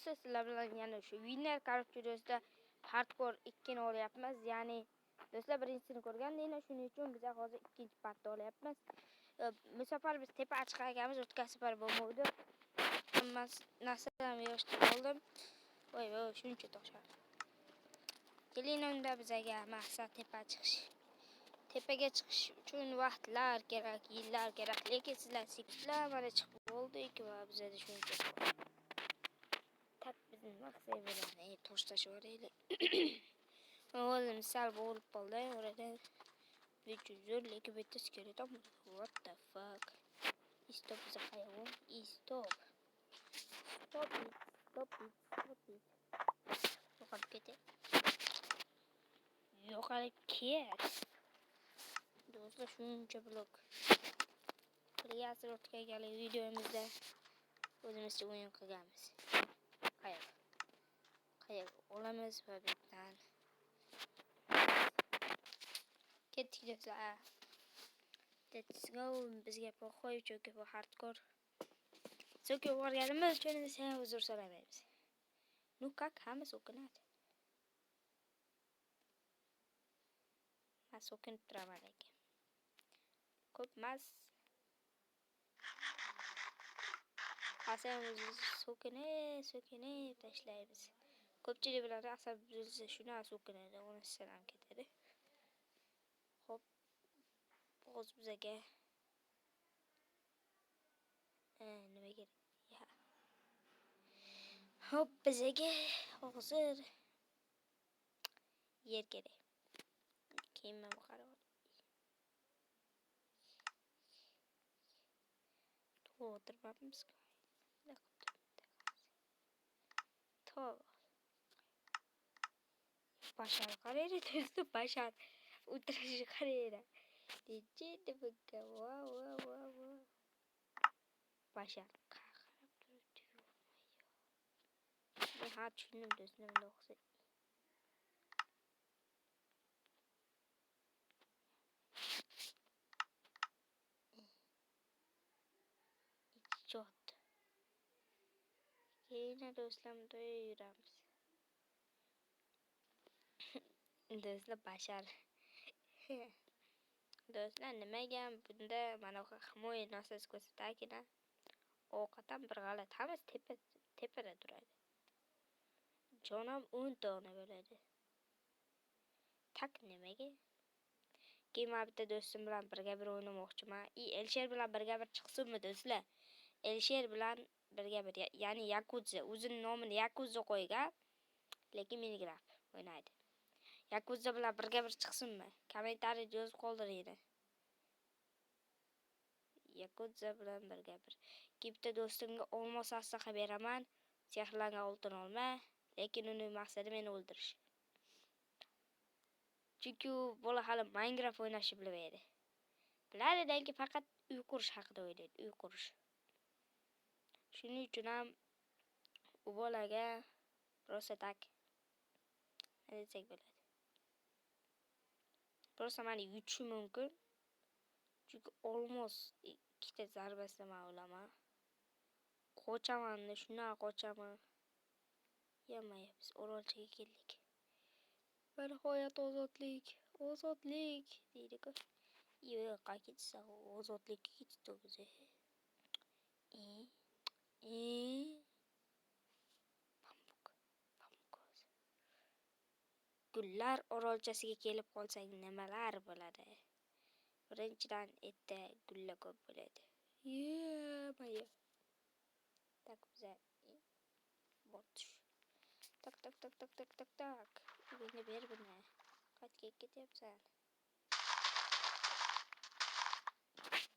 do'stlar, sizlar bilan yana shu winner korrupsiyasida hardcore 2 ni olyapmiz. Ya'ni do'stlar birinchisini ko'rgandinglar, shuning uchun biz hozir ikkinchi partni olyapmiz. Bu safar biz tepa chiqar ekanmiz, o'tgan safar bo'lmadi. Hammasi narsam yoshda qoldim. Voy, shuncha toshlar. Keling unda bizga maqsad tepa chiqish. Tepaga chiqish uchun vaqtlar kerak, yillar kerak. Lekin sizlar sekundlar mana chiqib bo'ldik va bizda shuncha. Tak bizning maqsad bo'ladi. Tosh tashlaylik. O'zim misal bo'lib qoldi. Orada bir lekin bitta skeleton. What the fuck? Stop biza hayvon. Stop. Stop it. Yo'qolib ketdi. Yo'qolib ket. Do'stlar shuncha blok. Qilyapsiz o'tgan videomizda o'zimizcha o'yin qilganmiz. Qayer olamiz va bittan. Ketdik do'stlar. Let's go. Bizga qo'yib cho'kib bu hardcore. So'kib o'rganimiz uchun sen uzr so'ramaymiz. Ну как hammasi o'kinadi. Mas o'kinib turaman lekin. Ko'p mas. Asabimizni so'kinib tashlaymiz. Ko'pchilik bilan asab buzilsa shuni so'kinadi, uni sanam ketadi. Xo'p. O'z bizga nima kerak? Hop bizga hozir yer kerak. Keyin men qarab o'tiribmiz. Bashar qaraydi do'sti, bashar o'tirishi qaraydi. Dechidi buga va. Bashar qarab turibdi. Men ha tushundim do'st, nima o'xsa. Ichot. Keyin do'stlar do'yuramiz. Do'stlar bashar. Do'stlar nimaga bunda mana bu himoya narsasi ko'rsatakina. Ovqatdan bir g'alat, hammasi tepada turadi. Jonam 10 dona bo'ladi. Tak nimaga? Keyin men bitta do'stim bilan birga bir o'ynamoqchiman. Elsher bilan birga bir chiqsinmi do'stlar? Elsher bilan birga bir, ya'ni Yakuza, o'zining nomini Yakuza qo'ygan, lekin Minecraft o'ynaydi. Yakuza bilan birga bir chiqsinmi? Kommentariyada yozib qoldiringlar. Yakuza bilan birga bir. Bitta do'stimga olmos aslaha beraman. Sehrlangan oltin olma, lekin uning maqsadi meni o'ldirish. Chunki bola hali Minecraft o'ynashni bilmaydi. Biladidanki faqat uy qurish haqida o'ylaydi, uy qurish. Shuning uchun ham u bolaga prosta tak desak bo'ladi. Prosta meni yutishi mumkin. Chunki olmos ikkita zarbasida men o'laman. Qochamanni, shuna qochaman. Yemayapmiz, Orolchaga keldik. Va nihoyat ozodlik deydi-ku. Yo'q, qaytsa ozodlikka ketdi o'zi. Pamuk. Gullar orolchasiga kelib qolsang nimalar bo'ladi? Birinchidan etta gulla ko'p bo'ladi. Maya. Tak biza botish. Tak. Uyingni ber buni. Qaytga ketyapsan.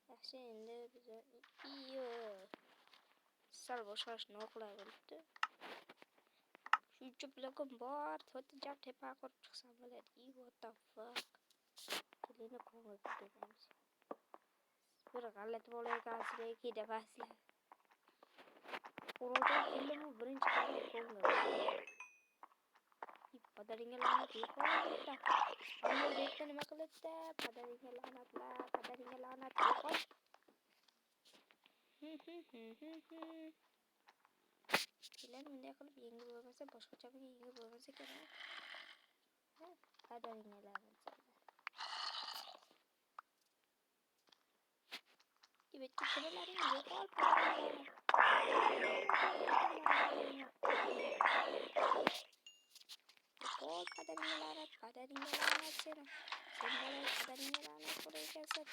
Yaxshi, endi biza sal boshqarishni o'qilay bo'libdi. Shuncha blokim bor, to'rtta jam tepa qurib chiqsam bo'ladi. What the fuck? Kelini ko'ngil ko'taramiz. Bir g'alati bo'layotgan lekin defaslar. O'roldan keldim, birinchi ko'ngil. Padaringga la'nat yo'qoldi. Ammo yerda nima qilibdi? Padaringga la'nat yo'qoldi. sizlar bunday qilib yengib bo'lmasa boshqacha yengib bo'lmasa kerak. Qadaringlarni Dibetki kiralaring yo'qol padaringlarni. Yo'qol padaringlarni seni. Sen bola padaringlarni qo'ygansan.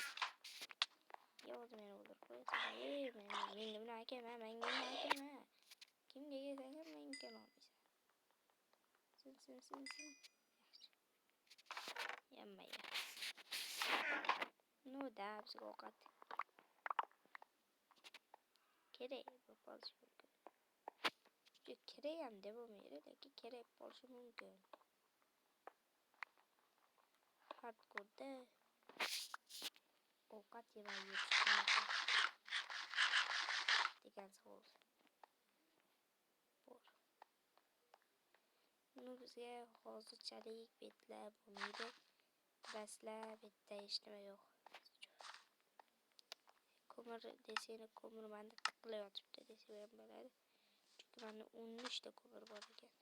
Yo'q meni o'ldirib qo'yasan. Menga buni akama, menga buni akama. Kimga yesang ham menga kelolmaysan. Sin. Yaxshi. Yammayya. No dabs ovqat. Kerak bo'lib qolishi mumkin. Kerak ham deb bo'lmaydi, lekin kerak bo'lishi mumkin. Hardcore'da ovqat yemay yetish mumkin degan savol bor. Bizga hozirchalik betlar bo'lmaydi. Bilasizlar, betda hech nima yo'q. Ko'mir desanglar ko'mir manda tiqilib yotibdi desa ham bo'ladi. Chunki manda 13 ta ko'mir bor ekan.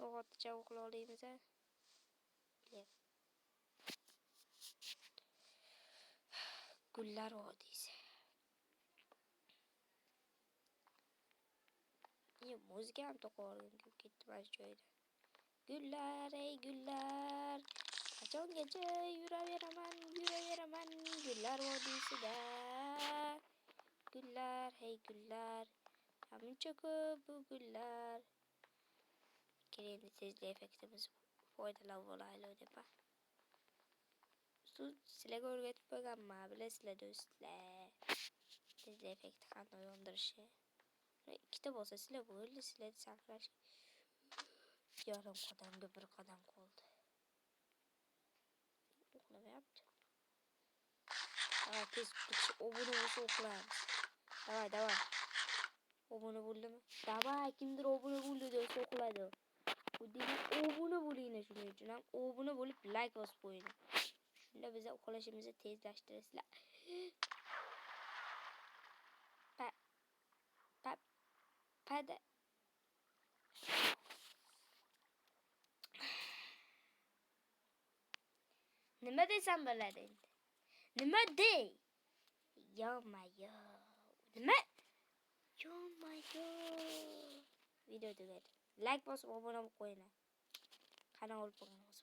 O'g'otcha uxla olamiz-a? Gullar vodiysi. Muzika ham to'qorgim kelib ketdi mana shu joyda. Gullar, ey gullar. Qachongacha yuraveraman gullar vodiysida. Gullar, hey gullar. Muncha ko'p bu gullar. Keyin tezlik effektimiz foydalab olaylik deb. Sizlarga o'rgatib qo'yganman, bilasizlar do'stlar. Tezlik effekti qanday yondirishi. Ikkita bo'lsa sizlar bo'ldi, sizlarni saqlash. Yarim qadamga bir qadam qoldi. Uxlamayapti. Tez obuna bo'lsa uxlaymiz. Davay. Obuna bo'ldimi? Davay, kimdir obuna bo'ldi desa uxlaydi. Bu degan obuna bo'linglar shuning uchun ham obuna bo'lib like bosib qo'ying. Shunda biz uxlashimizni tezlashtirasizlar. Pada. Nima desam bo'ladi endi? Nima dey? Yo-mayo. Nima? Yo-mayo. Video tugadi. Like bosib obuna bo'lib qo'yinglar. Qani olib bo'lganimiz